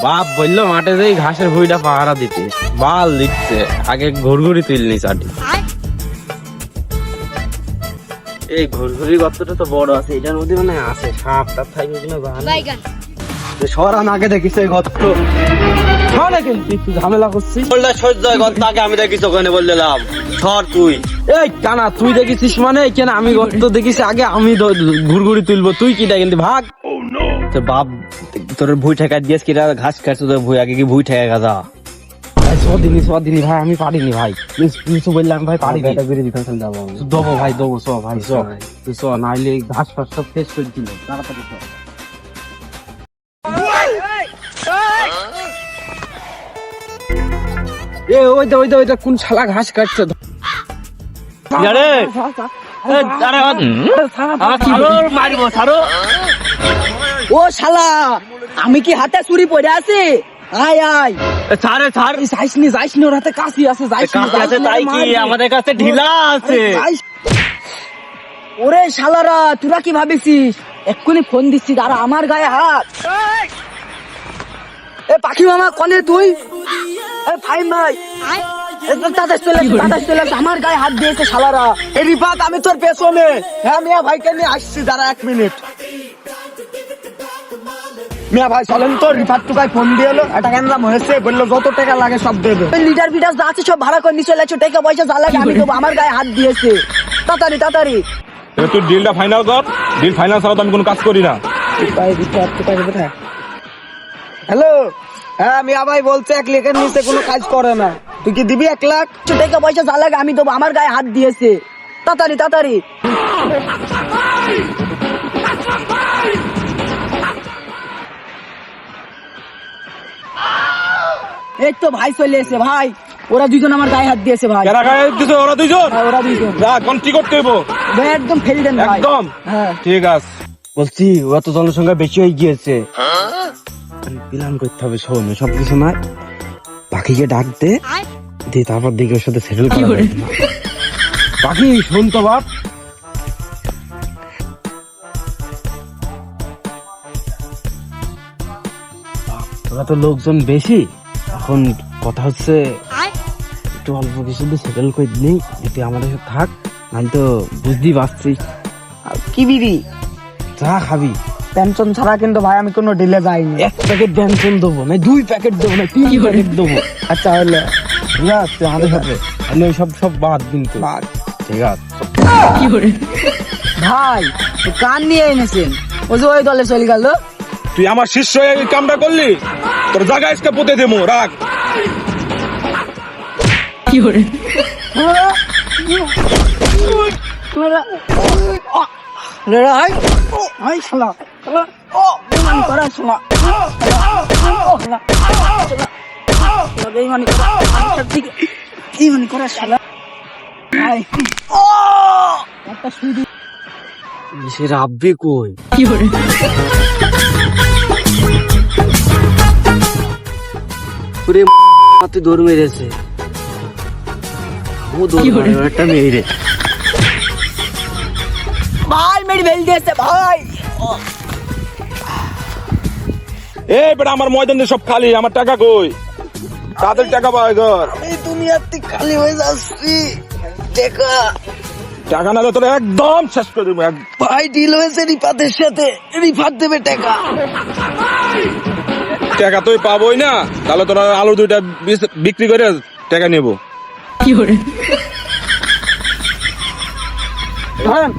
বাপ বললো মাঠে যাই ঘাসের ভুঁইটা পাহারা দিতে, বাল দিচ্ছে, আগে ঘুরঘুরি তুলনি চাটি। এই ঘুরঘুরি গর্তটা তো বড় আছে, এটার মধ্যে মানে আছে সাপ টাপ থাকবে কিনা সর আমি আগে দেখিস এই গর্ত একটু ঝামেলা করছিস। আগে আমি দেখিস ওখানে বললাম সর তুই। এই কানা তুই দেখেছিস মানে কেন? আমি গর্ত দেখিস আগে, আমি ঘুরঘুরি তুলবো, তুই কি দেখেন ভাগ। তোর বাপ তোর ভুই ঠেকা দিয়েছ কিনা ঘাস কাটছো তোর ভুই, আগে কি ভুই ঠেকা গাজা। সদিনী ভাই আমি পারিনি ভাই, প্লিজ বললাম ভাই পারিনি। দেবো ভাই দেবো, চ ভাই চ, তুই চ, নাইলে ঘাস ফাস সব শেষ করে দিল, তাড়াতাড়ি চ। এ ওইটা কোন শালা ঘাস কাটছে? ও শালা, আমি কি হাতে চুরি পড়ে আছি? আয় আয় যাইসনি ওর হাতে কাশি আছে, আমাদের কাছে ঢিলা আছে। ওরে শালারা তোরা কি ভাবিছিস এক্ষুনি ফোন দিচ্ছি, আর আমার গায়ে হাত। এ পাখি মামা কনে তুই? এ ভাই ভাই আমার গায়ে হাত দিয়েছে শালারা। এই রিফাত আমি তোর পেছনে। হ্যাঁ মিয়া ভাইকে নিয়ে আসছি, দাঁড়া 1 মিনিট। মিয়া ভাই চলেন তো, রিফাত টুকাই ফোন দিয়ে এলো, একটা গ্যাঞ্জাম হয়েছে, বললো যত টাকা লাগে সব দেবে। লিটার পিটার যা আছে সব ভাড়া করে নিয়ে চলে আসছো, টাকা পয়সা যা লাগে আমি দেবো। আমার গায়ে হাত দিয়েছে, তাড়াতাড়ি তুই ডিলটা ফাইনাল কর, ডিল ফাইনাল ছাড়া তো আমি কোনো কাজ করি না। হ্যালো, হ্যাঁ মিয়া ভাই বলছে 1 লাখের নিচে কোনো কাজ করে না। তুই কি দিবি 1 লাখ? টাকা পয়সা যা লাগে আমি দেবো। আমার গায়ে হাত দিয়েছে, তাড়াতাড়ি এই তো ভাই চলে এসে ভাই, ওরা দুজন আমার গায়ে হাত দিয়েছে ভাই। কারা গায়ে দিছে? ওরা দুইজন? হ্যাঁ, ওরা দুজন। যা কোন কি করতে হইব? ভাই একদম ফেল দেন ভাই। একদম হ্যাঁ ঠিক আছে। বলছি ওরা তো জনসংখ্যা বেশি হয়ে গিয়েছে, প্ল্যান করতে হবে। শোন সব কিছু নয়, পাখিকে ডাক দে, দিয়ে তারপর দিকে ওর সাথে সেটেল করে। পাখি শোন তো বাপ, ওরা তো লোকজন বেশি, এখন কথা হচ্ছে একটু অল্প কিছু সেটেল করে দিলেই, যদি আমাদের সাথে থাক, নাহলে তো বুঝতেই পারছিস। কি বিড়ি যা খাবি টেনশন ছাড়া কিন্তু ভাই আমি কোনো ডিলে যাইনি। 1 প্যাকেট ব্যঞ্জন দেবো না, 2 প্যাকেট দেবো না, 3 প্যাকেট দেবো। আচ্ছা হলে ঠিক আছে আমাদের সাথে, আমি সব বাদ কিন্তু ঠিক আছে। ভাই কান নিয়ে এনেছেন, ও যে ওই দলে চলে গেল। তুই আমার শিষ্য হয়ে এই কামটা করলি, তোর জায়গা আজকে পুঁতে দেবো, রাখ। সে রাব্বি কই? পুরে তুই দৌড় মেরেছে, ও দৌড় মারে একটা মেয়ে। ভাই মেরি ভেল দিয়েছে ভাই। এই বেটা আমার ময়দান দিয়ে সব খালি, আমার টাকা কই? তাদের টাকা পায় ঘর। এই দুনিয়াতে খালি হয়ে যাচ্ছি, টাকা টাকা না তোর একদম শেষ করে দেবো। ভাই ডিল হয়েছে রিফাতের সাথে, রিফাত দেবে টাকা। টাকা তুই পাবোই না, তাহলে তোর আলু 2টা বিক্রি করে টাকা নেবো। ধরেন